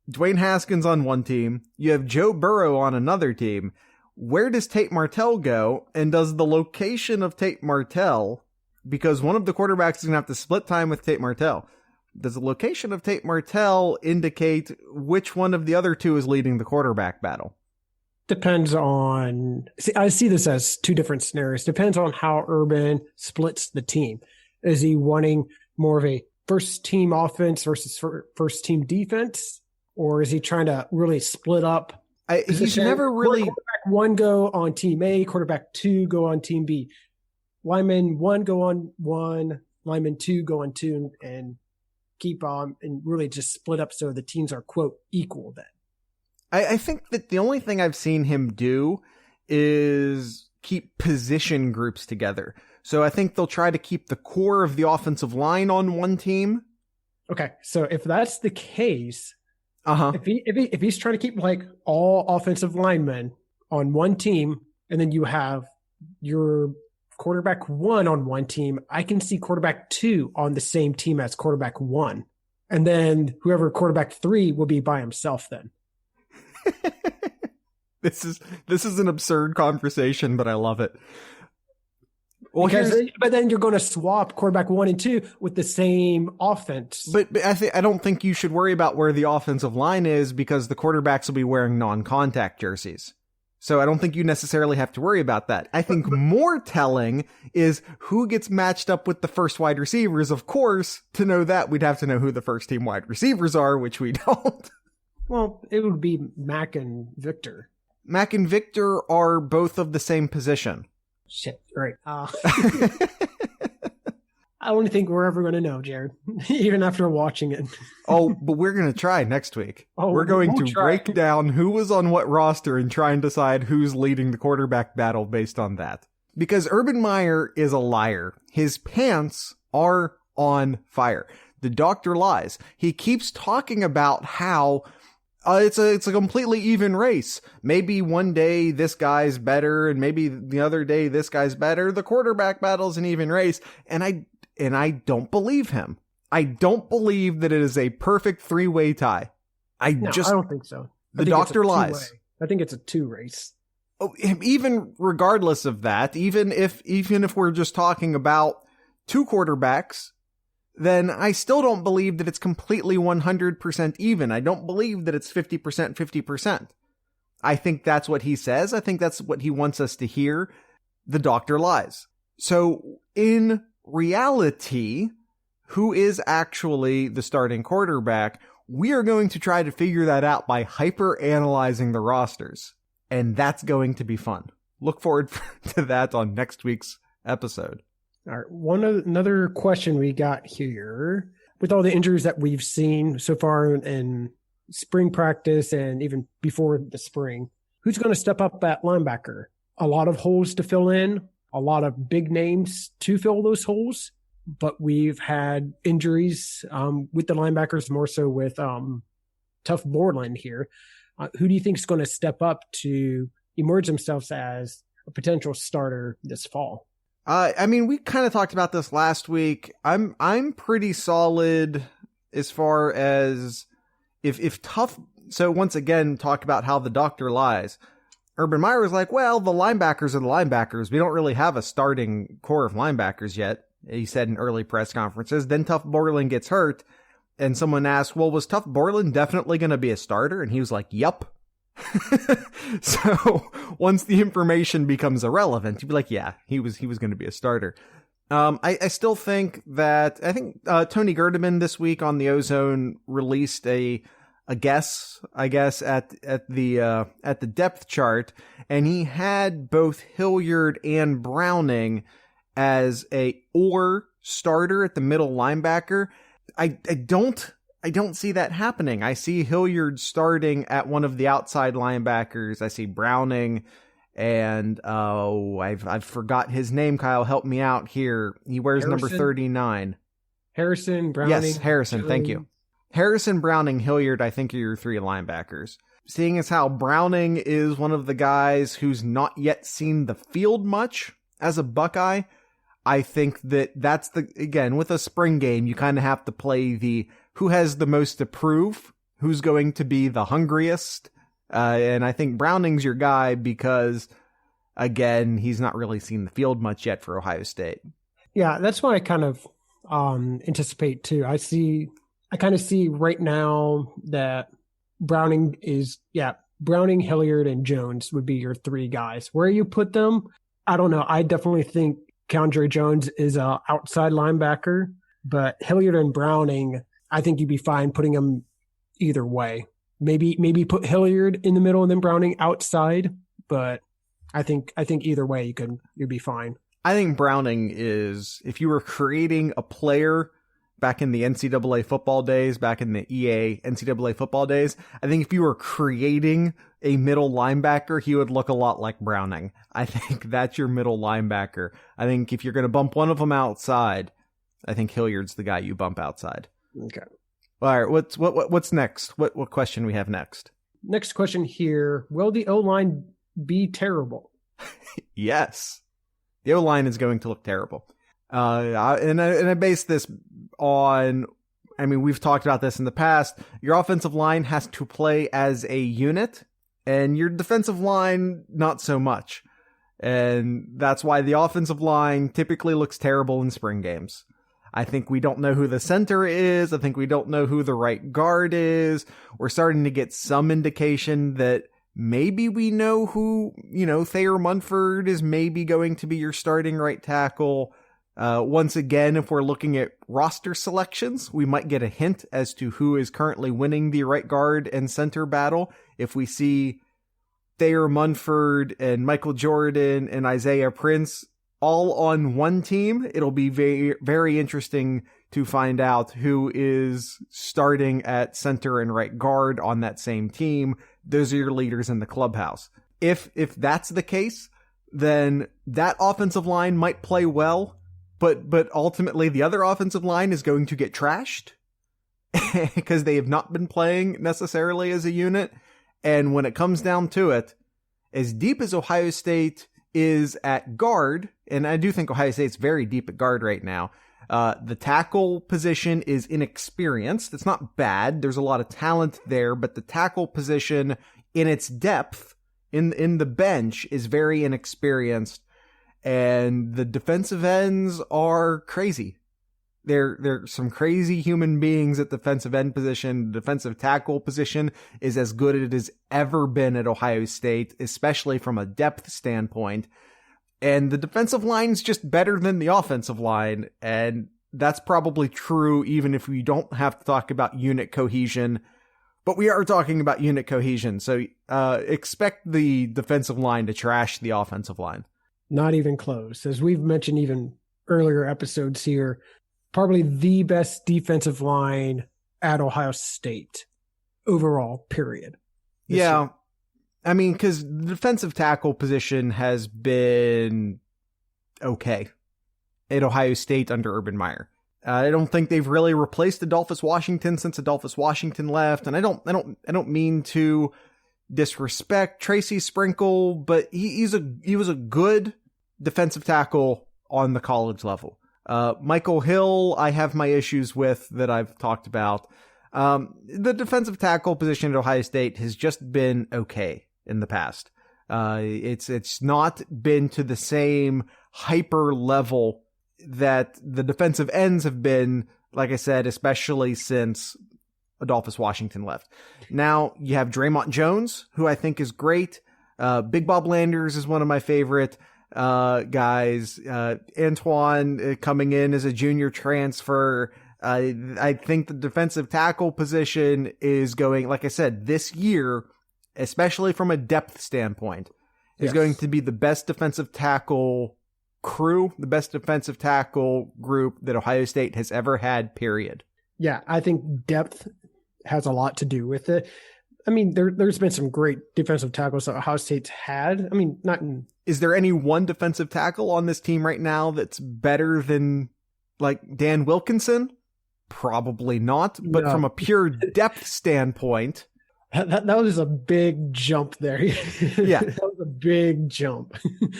Dwayne Haskins on one team, you have Joe Burrow on another team. Where does Tate Martell go? And does the location of Tate Martell, because one of the quarterbacks is going to have to split time with Tate Martell, does the location of Tate Martell indicate which one of the other two is leading the quarterback battle? Depends on... See, I see this as two different scenarios. Depends on how Urban splits the team. Is he wanting more of a first-team offense versus first-team defense? Or is he trying to really split up? He's never really... Quarterback one go on team A, quarterback two go on team B. Lineman one go on one, lineman two go on two, and keep on and really just split up so the teams are, quote, equal then. I think that the only thing I've seen him do is keep position groups together. So I think they'll try to keep the core of the offensive line on one team. Okay, so if that's the case, if he's trying to keep like all offensive linemen on one team, and then you have your quarterback one on one team, I can see quarterback two on the same team as quarterback one, and then whoever quarterback three will be by himself then. This is an absurd conversation, but I love it. Well, but then you're going to swap quarterback one and two with the same offense. But I don't think you should worry about where the offensive line is, because the quarterbacks will be wearing non-contact jerseys. So I don't think you necessarily have to worry about that. I think more telling is who gets matched up with the first wide receivers. Of course, to know that, we'd have to know who the first team wide receivers are, which we don't. Well, it would be Mac and Victor. Mac and Victor are both of the same position. Shit, right. I don't think we're ever going to know, Jared, even after watching it. Oh, but we're going to try next week. We're going to break down who was on what roster and try and decide who's leading the quarterback battle based on that. Because Urban Meyer is a liar. His pants are on fire. The doctor lies. He keeps talking about how it's a completely even race. Maybe one day this guy's better and maybe the other day this guy's better. The quarterback battle's an even race. And I don't believe him. I don't believe that it is a perfect three-way tie. I don't think so. The doctor lies. I think it's a 2 race. Oh, even regardless of that, even if we're just talking about 2 quarterbacks, then I still don't believe that it's completely 100% even. I don't believe that it's 50%, 50%. I think that's what he says. I think that's what he wants us to hear. The doctor lies. So in reality, who is actually the starting quarterback? We are going to try to figure that out by hyper-analyzing the rosters. And that's going to be fun. Look forward to that on next week's episode. All right. Another question we got here. With all the injuries that we've seen so far in spring practice and even before the spring, who's going to step up at linebacker? A lot of holes to fill in. A lot of big names to fill those holes, but we've had injuries with the linebackers, more so with Tough Borland here. Who do you think is going to step up to emerge themselves as a potential starter this fall? I mean, we kind of talked about this last week. I'm pretty solid as far as if Tough. So once again, talk about how the doctor lies. Urban Meyer was like, well, the linebackers are the linebackers. We don't really have a starting core of linebackers yet, he said in early press conferences. Then Tough Borland gets hurt, and someone asked, well, was Tough Borland definitely going to be a starter? And he was like, yup. So once the information becomes irrelevant, you'd be like, yeah, he was going to be a starter. I still think that, Tony Gerdeman this week on the Ozone released a guess, I guess, at the depth chart, and he had both Hilliard and Browning as a starter at the middle linebacker. I don't see that happening. I see Hilliard starting at one of the outside linebackers. I see Browning and I've forgot his name. Kyle, help me out here. He wears number 39. Harrison, Browning. Yes, Harrison. Thank you. Harrison, Browning, Hilliard, I think are your 3 linebackers. Seeing as how Browning is one of the guys who's not yet seen the field much as a Buckeye, I think that's again, with a spring game, you kind of have to play the who has the most to prove, who's going to be the hungriest. And I think Browning's your guy because, again, he's not really seen the field much yet for Ohio State. Yeah, that's what I kind of anticipate too. I kind of see right now that Browning, Hilliard, and Jones would be your 3 guys. Where you put them, I don't know. I definitely think Keandre Jones is an outside linebacker, but Hilliard and Browning, I think you'd be fine putting them either way. Maybe put Hilliard in the middle and then Browning outside, but I think either way you'd be fine. I think Browning is, if you were creating a player back in the NCAA football days, back in the EA NCAA football days, I think if you were creating a middle linebacker, he would look a lot like Browning. I think that's your middle linebacker. I think if you're going to bump one of them outside, I think Hilliard's the guy you bump outside. Okay. All right. What's next? What question we have next? Next question here. Will the O-line be terrible? Yes. The O-line is going to look terrible. And I base this on, I mean, we've talked about this in the past. Your offensive line has to play as a unit, and your defensive line, not so much. And that's why the offensive line typically looks terrible in spring games. I think we don't know who the center is. I think we don't know who the right guard is. We're starting to get some indication that Maybe we know who, Thayer Munford is maybe going to be your starting right tackle. Once again, if we're looking at roster selections, we might get a hint as to who is currently winning the right guard and center battle. If we see Thayer Munford and Michael Jordan and Isaiah Prince all on one team, it'll be very, very interesting to find out who is starting at center and right guard on that same team. Those are your leaders in the clubhouse. If that's the case, then that offensive line might play well, but ultimately the other offensive line is going to get trashed because they have not been playing necessarily as a unit. And when it comes down to it, as deep as Ohio State is at guard, and I do think Ohio State's very deep at guard right now, the tackle position is inexperienced. It's not bad. There's a lot of talent there, but the tackle position in its depth in the bench is very inexperienced. And the defensive ends are crazy. They're some crazy human beings at the defensive end position. The defensive tackle position is as good as it has ever been at Ohio State, especially from a depth standpoint. And the defensive line's just better than the offensive line. And that's probably true even if we don't have to talk about unit cohesion. But we are talking about unit cohesion. So expect the defensive line to trash the offensive line. Not even close. As we've mentioned even earlier episodes here, probably the best defensive line at Ohio State overall, period. Yeah. Year. I mean, because the defensive tackle position has been okay at Ohio State under Urban Meyer. I don't think they've really replaced Adolphus Washington since Adolphus Washington left, and I don't mean to disrespect Tracy Sprinkle, but he was a good defensive tackle on the college level. Michael Hill, I have my issues with that I've talked about. The defensive tackle position at Ohio State has just been okay in the past. It's not been to the same hyper level that the defensive ends have been, like I said, especially since Adolphus Washington left. Now you have Draymond Jones, who I think is great. Big Bob Landers is one of my favorite guys. Antoine coming in as a junior transfer. I think the defensive tackle position is going, like I said, this year, especially from a depth standpoint, is going to be the best defensive tackle crew, the best defensive tackle group that Ohio State has ever had, period. Yeah, I think depth has a lot to do with it. I mean, there's been some great defensive tackles that Ohio State's had. I mean, not in... Is there any one defensive tackle on this team right now that's better than, like, Dan Wilkinson? Probably not. But from a pure depth standpoint... That was a big jump there. Yeah. That was a big jump.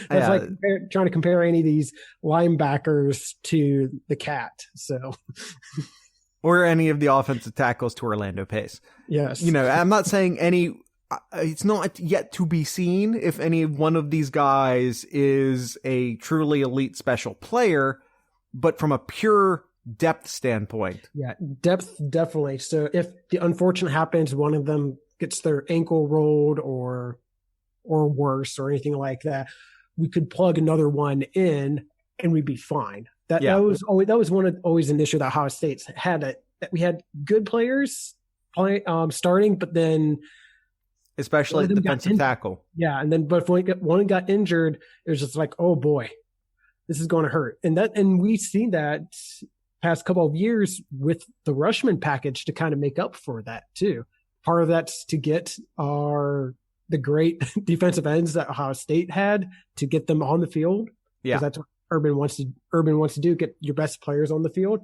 That's like trying to compare any of these linebackers to the Cat. So... Or any of the offensive tackles to Orlando Pace. Yes. I'm not saying it's not yet to be seen if any one of these guys is a truly elite special player, but from a pure depth standpoint. Yeah, depth, definitely. So if the unfortunate happens, one of them gets their ankle rolled or worse or anything like that, we could plug another one in and we'd be fine. That was always an issue that Ohio State's had, that we had good players starting, but then especially at defensive tackle. Yeah, and then but if one got injured, it was just like, oh boy, this is going to hurt. And we've seen that past couple of years with the Rushman package to kind of make up for that too. Part of that's to get the great defensive ends that Ohio State had, to get them on the field. Yeah, that's what Urban wants to do, get your best players on the field.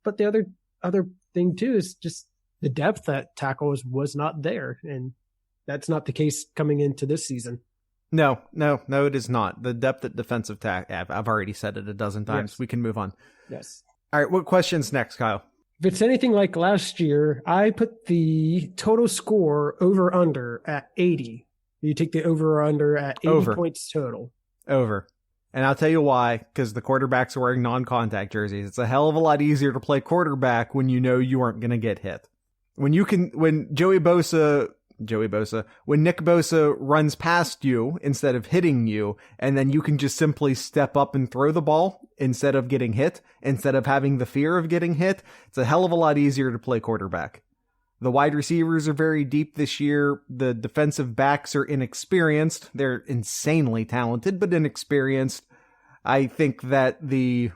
But the other thing too is just the depth at tackle was not there, and that's not the case coming into this season. No, it is not. The depth at defensive tackle, I've already said it a dozen times. Yes. We can move on. Yes. All right, what question's next, Kyle? If it's anything like last year, I put the total score over under at 80. You take the over or under at 80 points total. Over. And I'll tell you why, because the quarterbacks are wearing non-contact jerseys. It's a hell of a lot easier to play quarterback when you know you aren't going to get hit. When Joey Bosa Joey Bosa. When Nick Bosa runs past you instead of hitting you, and then you can just simply step up and throw the ball instead of getting hit, instead of having the fear of getting hit, it's a hell of a lot easier to play quarterback. The wide receivers are very deep this year. The defensive backs are inexperienced. They're insanely talented, but inexperienced. I think that the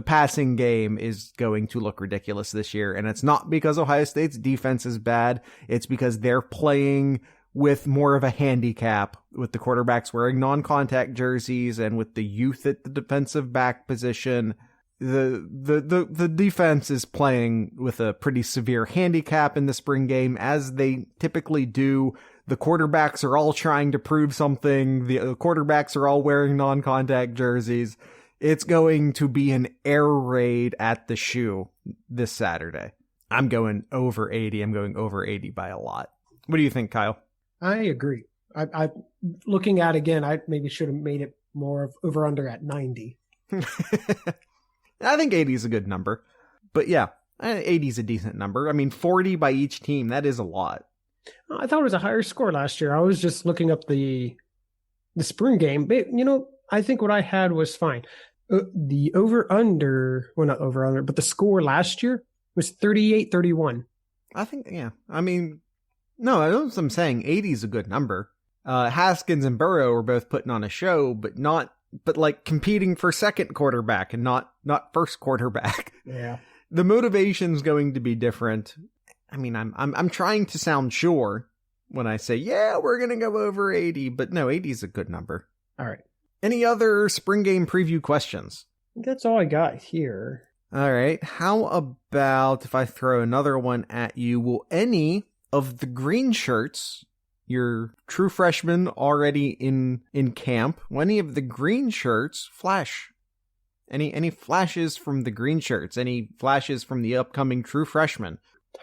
passing game is going to look ridiculous this year, and it's not because Ohio State's defense is bad. It's because they're playing with more of a handicap, with the quarterbacks wearing non-contact jerseys and with the youth at the defensive back position. The defense is playing with a pretty severe handicap in the spring game, as they typically do. The quarterbacks are all trying to prove something. The quarterbacks are all wearing non-contact jerseys. It's going to be an air raid at the shoe this Saturday. I'm going over 80. I'm going over 80 by a lot. What do you think, Kyle? I agree. I looking at it again, I maybe should have made it more of over under at 90. I think 80 is a good number. But yeah, 80 is a decent number. I mean, 40 by each team, that is a lot. I thought it was a higher score last year. I was just looking up the spring game. But, I think what I had was fine. The over-under, well, not over-under, but the score last year was 38-31. I think, yeah. I mean, no, I know what I'm saying. 80 is a good number. Haskins and Burrow were both putting on a show, but like competing for second quarterback and not first quarterback. Yeah. The motivation's going to be different. I mean, I'm trying to sound sure when I say, yeah, we're going to go over 80, but no, 80 is a good number. All right. Any other spring game preview questions? That's all I got here. All right. How about if I throw another one at you? Will any of the green shirts, your true freshmen already in camp, will any of the green shirts flash? Any flashes from the green shirts? Any flashes from the upcoming true freshmen?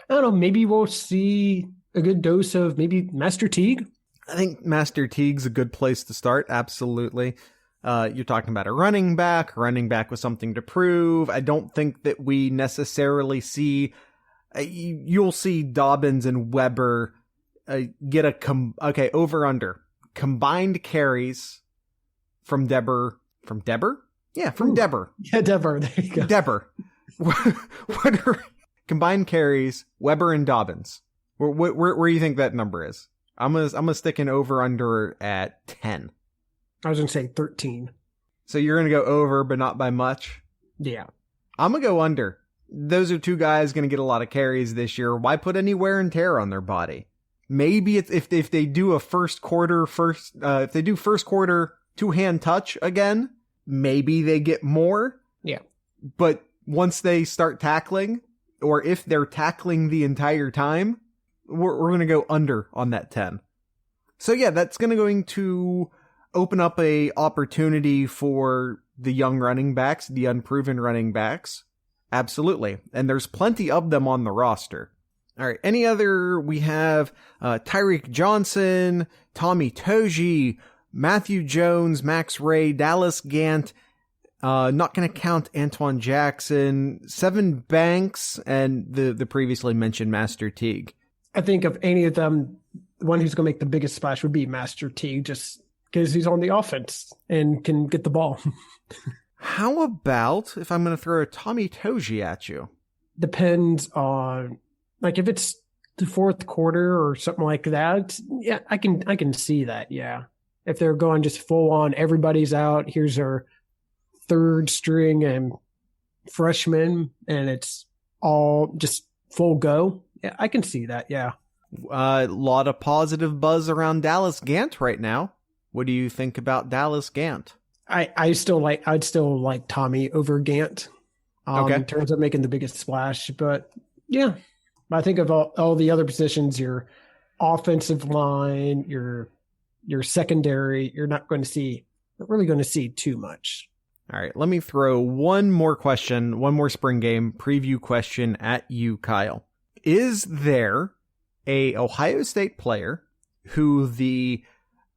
I don't know. Maybe we'll see a good dose of maybe Master Teague. I think Master Teague's a good place to start. Absolutely. You're talking about a running back with something to prove. I don't think that we necessarily see, you'll see Dobbins and Weber get over under combined carries from Deber. Yeah, from Deber. Yeah, Deber. There you go. Deber. What are combined carries, Weber and Dobbins? Where do you think that number is? I'm gonna stick an over under at 10. I was gonna say 13. So you're gonna go over, but not by much? Yeah. I'm gonna go under. Those are two guys gonna get a lot of carries this year. Why put any wear and tear on their body? Maybe if they do first quarter two-hand touch again, maybe they get more. Yeah. But once they start tackling, or if they're tackling the entire time, we're going to go under on that 10. So yeah, that's going to open up a opportunity for the young running backs, the unproven running backs. Absolutely. And there's plenty of them on the roster. All right. Any other? We have Tyreek Johnson, Tommy Toji, Matthew Jones, Max Ray, Dallas Gant. Not going to count Antoine Jackson, Seven Banks, and the previously mentioned Master Teague. I think of any of them, the one who's going to make the biggest splash would be Master Teague, just because he's on the offense and can get the ball. How about if I'm going to throw a Tommy Toji at you? Depends on, like, if it's the fourth quarter or something like that. Yeah, I can see that. Yeah, if they're going just full on, everybody's out. Here's our third string and freshman, and it's all just full go. Yeah, I can see that. Yeah. A lot of positive buzz around Dallas Gant right now. What do you think about Dallas Gant? I'd still like Tommy over Gant in terms of making the biggest splash. But yeah, I think of all the other positions, your offensive line, your secondary, you're not really going to see too much. All right, let me throw one more spring game preview question at you, Kyle. Is there a Ohio State player who the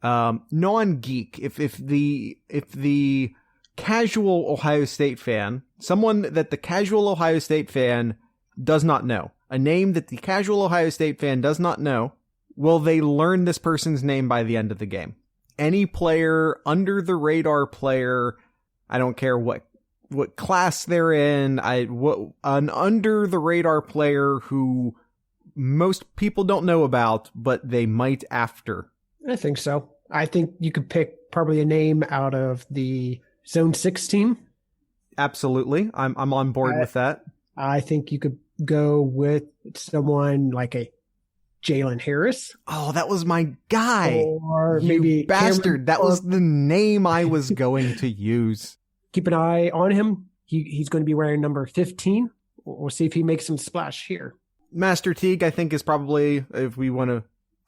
non-geek, if the casual Ohio State fan, someone that the casual Ohio State fan does not know, a name that the casual Ohio State fan does not know, will they learn this person's name by the end of the game? Any player, under the radar player, I don't care what class they're in, an under the radar player who most people don't know about, but they might after. I think so. I think you could pick probably a name out of the Zone 6 team. Absolutely. I'm on board with that. I think you could go with someone like a Jalen Harris. Oh, that was my guy. Or maybe bastard. Cameron, that was the name I was going to use. Keep an eye on him. He's going to be wearing number 15. We'll see if he makes some splash here. Master Teague, I think, is probably, if we want to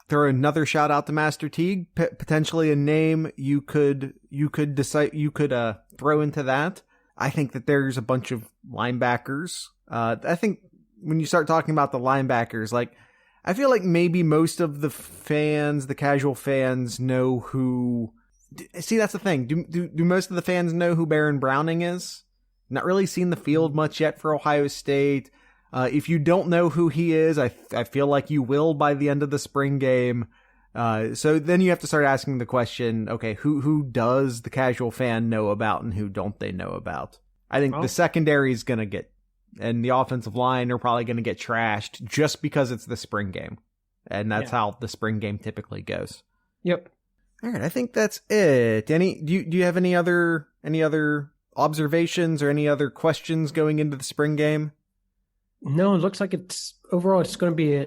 throw another shout out to Master Teague, potentially a name you could throw into that. I think that there's a bunch of linebackers. I think when you start talking about the linebackers, like, I feel like maybe most of the fans, the casual fans, know who. See, that's the thing. Do most of the fans know who Baron Browning is? Not really seen the field much yet for Ohio State. If you don't know who he is, I feel like you will by the end of the spring game. So then you have to start asking the question, okay, who does the casual fan know about and who don't they know about? I think the secondary is going to get, and the offensive line are probably going to get trashed just because it's the spring game. And that's how the spring game typically goes. Yep. All right, I think that's it. Do you have any other observations or any other questions going into the spring game? No, it looks like it's going to be a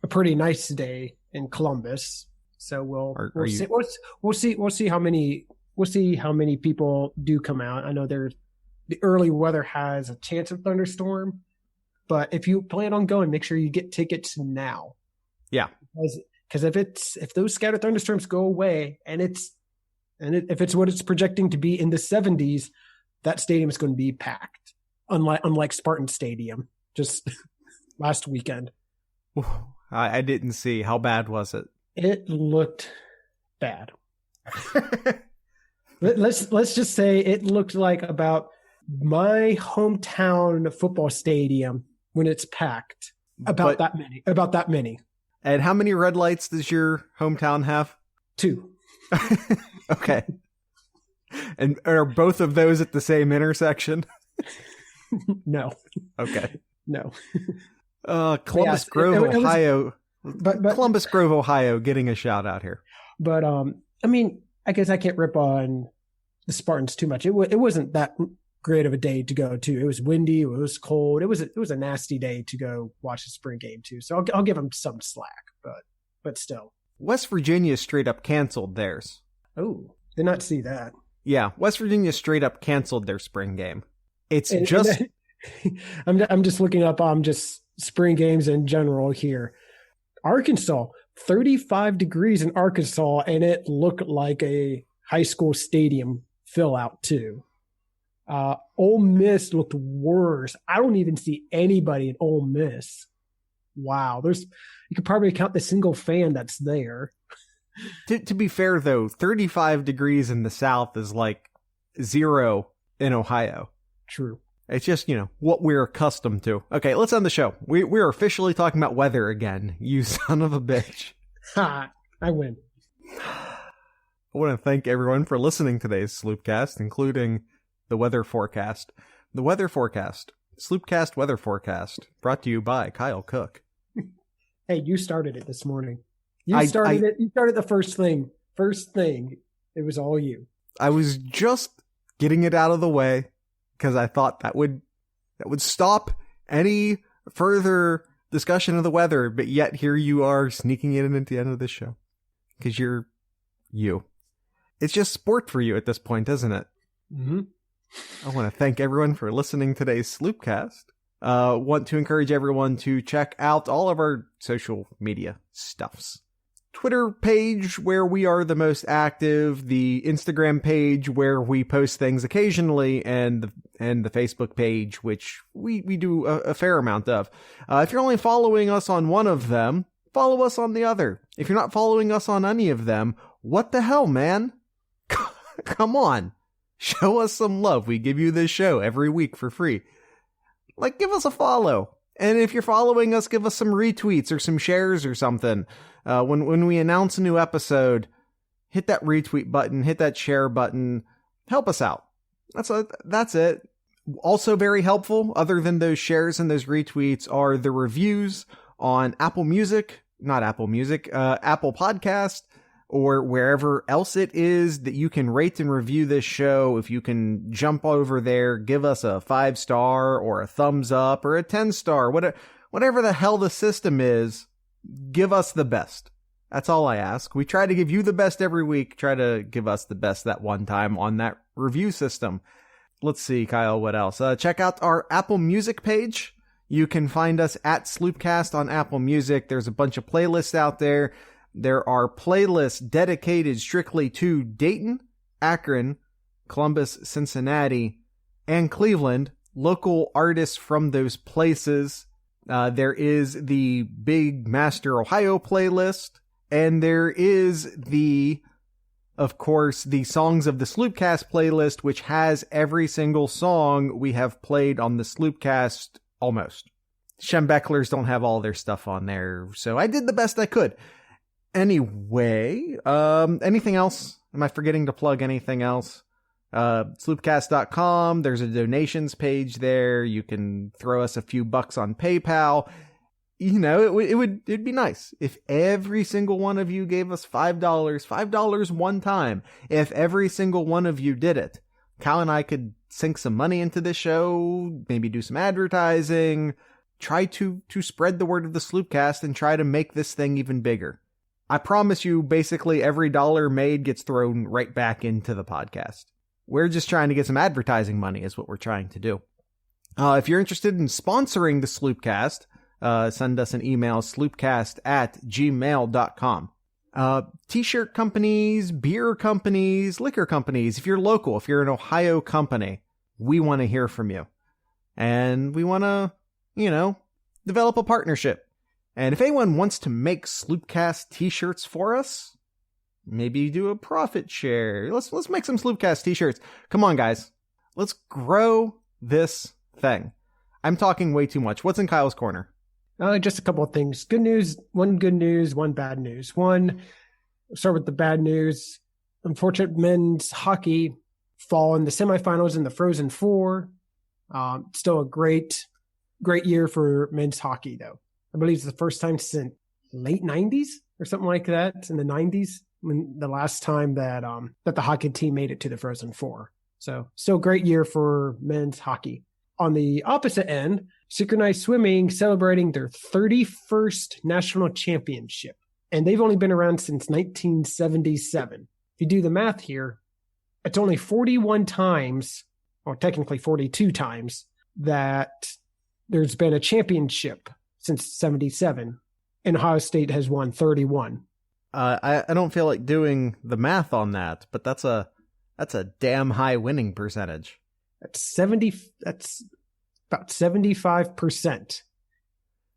pretty nice day in Columbus. So we'll see how many people do come out. I know the early weather has a chance of thunderstorm, but if you plan on going, make sure you get tickets now. Yeah, because if those scattered thunderstorms go away if it's what it's projecting to be in the 70s, that stadium is going to be packed. Unlike Spartan Stadium just last weekend. I didn't see. How bad was it? It looked bad. Let's just say it looked like about my hometown football stadium when it's packed. About that many. And how many red lights does your hometown have? 2. Okay. And are both of those at the same intersection? No. Okay. No. Columbus Grove, Ohio. But Columbus Grove, Ohio, getting a shout out here. But I mean, I guess I can't rip on the Spartans too much. It wasn't that great of a day to go to. It was windy. It was cold. It was a nasty day to go watch the spring game too. So I'll give them some slack, but still. West Virginia straight up canceled theirs. Oh, did not see that. Yeah, West Virginia straight up canceled their spring game. I'm just looking up just spring games in general here. Arkansas, 35 degrees in Arkansas, and it looked like a high school stadium fill out too. Ole Miss looked worse. I don't even see anybody in Ole Miss. Wow, you could probably count the single fan that's there. To be fair though, 35 degrees in the South is like 0 in Ohio. True. It's just, what we're accustomed to. Okay, let's end the show. We're officially talking about weather again, you son of a bitch. Ha! I win. I want to thank everyone for listening to today's Sloopcast, including the weather forecast. The weather forecast. Sloopcast weather forecast. Brought to you by Kyle Cook. Hey, you started it this morning. You started it. You started the first thing. First thing. It was all you. I was just getting it out of the way because I thought that would stop any further discussion of the weather, but yet here you are sneaking it in at the end of the show. Because you're you. It's just sport for you at this point, isn't it? Mm-hmm. I want to thank everyone for listening to today's Sloopcast. Want to encourage everyone to check out all of our social media stuffs. Twitter page where we are the most active, the Instagram page where we post things occasionally, and the Facebook page, which we do a fair amount of. If you're only following us on one of them, follow us on the other. If you're not following us on any of them, what the hell, man? Come on. Show us some love. We give you this show every week for free. Give us a follow. And if you're following us, give us some retweets or some shares or something. When we announce a new episode, hit that retweet button, hit that share button. Help us out. That's it. Also very helpful, other than those shares and those retweets, are the reviews on Apple Podcast, or wherever else it is that you can rate and review this show. If you can jump over there, give us a 5-star or a thumbs up or a 10-star, whatever the hell the system is, give us the best. That's all I ask. We try to give you the best every week. Try to give us the best that one time on that review system. Let's see, Kyle, what else? Check out our Apple Music page. You can find us at Sloopcast on Apple Music. There's a bunch of playlists out there. There are playlists dedicated strictly to Dayton, Akron, Columbus, Cincinnati, and Cleveland, local artists from those places. There is the Big Master Ohio playlist, and there is of course, the Songs of the Sloopcast playlist, which has every single song we have played on the Sloopcast, almost. Schembecklers don't have all their stuff on there, so I did the best I could. Anyway, anything else? Am I forgetting to plug anything else? Sloopcast.com, there's a donations page there. You can throw us a few bucks on PayPal. You know, it'd be nice if every single one of you gave us $5 one time. If every single one of you did it, Kyle and I could sink some money into this show, maybe do some advertising, try to spread the word of the Sloopcast and try to make this thing even bigger. I promise you, basically every dollar made gets thrown right back into the podcast. We're just trying to get some advertising money is what we're trying to do. If you're interested in sponsoring the Sloopcast, send us an email, sloopcast@gmail.com. T-shirt companies, beer companies, liquor companies, if you're local, if you're an Ohio company, we want to hear from you. And we want to, develop a partnership. And if anyone wants to make Sloopcast t-shirts for us, maybe do a profit share. Let's make some Sloopcast t-shirts. Come on, guys. Let's grow this thing. I'm talking way too much. What's in Kyle's corner? Just a couple of things. Good news, one bad news. One, start with the bad news. Unfortunate men's hockey fall in the semifinals in the Frozen Four. Still a great year for men's hockey, though. I believe it's the first time since late 90s or something like that, in the 90s, when the last time that the hockey team made it to the Frozen Four. So still great year for men's hockey. On the opposite end, synchronized swimming celebrating their 31st national championship. And they've only been around since 1977. If you do the math here, it's only 41 times, or technically 42 times, that there's been a championship since 77. And Ohio State has won 31. I don't feel like doing the math on that, but that's a damn high winning percentage. That's about 75%.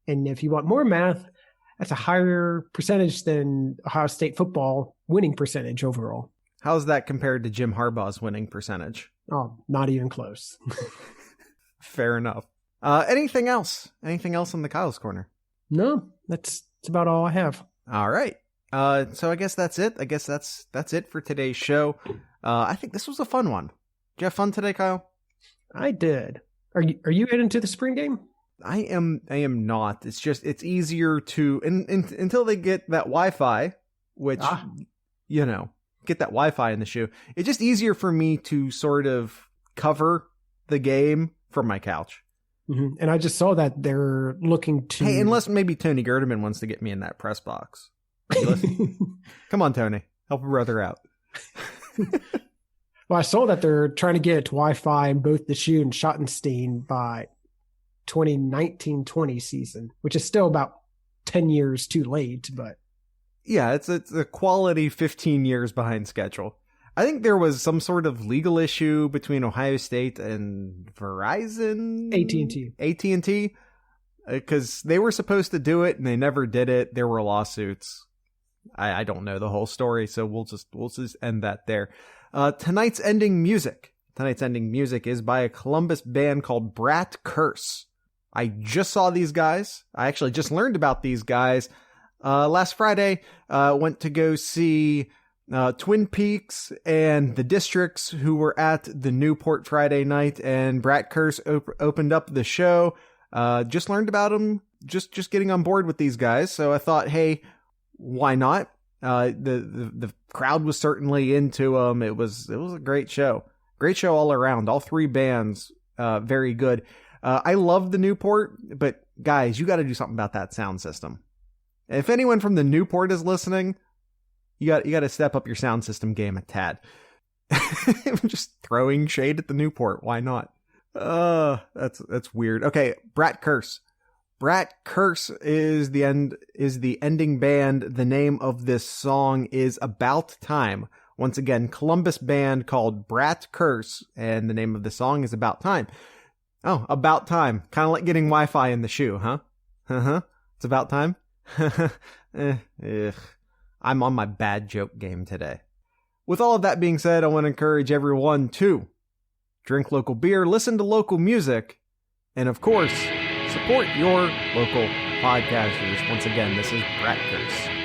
And if you want more math, that's a higher percentage than Ohio State football winning percentage overall. How's that compared to Jim Harbaugh's winning percentage? Oh, not even close. Fair enough. Anything else? Anything else in the Kyle's Corner? No, that's about all I have. All right. So I guess that's it. I guess that's it for today's show. I think this was a fun one. Did you have fun today, Kyle? I did. Are you heading to the spring game? I am not. It's easier to until they get that Wi-Fi, which get that Wi-Fi in the shoe. It's just easier for me to sort of cover the game from my couch. Mm-hmm. And I just saw that they're looking to... Hey, unless maybe Tony Gerdeman wants to get me in that press box. Come on, Tony. Help a brother out. Well, I saw that they're trying to get Wi-Fi in both the shoe and Schottenstein by 2019-20 season, which is still about 10 years too late, but... Yeah, it's a quality 15 years behind schedule. I think there was some sort of legal issue between Ohio State and Verizon? AT&T. Because they were supposed to do it and they never did it. There were lawsuits. I don't know the whole story, so we'll just end that there. Tonight's ending music is by a Columbus band called Brat Curse. I just saw these guys. I actually just learned about these guys last Friday. Went to go see Twin Peaks and the Districts, who were at the Newport Friday night, and Brat Curse opened up the show. Just learned about them, just getting on board with these guys. So I thought, hey, why not? The crowd was certainly into them. It was a great show all around. All three bands, very good. I love the Newport, but guys, you got to do something about that sound system. If anyone from the Newport is listening, you got to step up your sound system game a tad. Just throwing shade at the Newport. Why not? That's weird. Okay, Brat Curse. Brat Curse is the ending band. The name of this song is About Time. Once again, Columbus band called Brat Curse, and the name of the song is About Time. Oh, about time. Kind of like getting Wi-Fi in the shoe, huh? It's about time? I'm on my bad joke game today. With all of that being said, I want to encourage everyone to drink local beer, listen to local music, and of course, support your local podcasters. Once again, this is Brat Curse.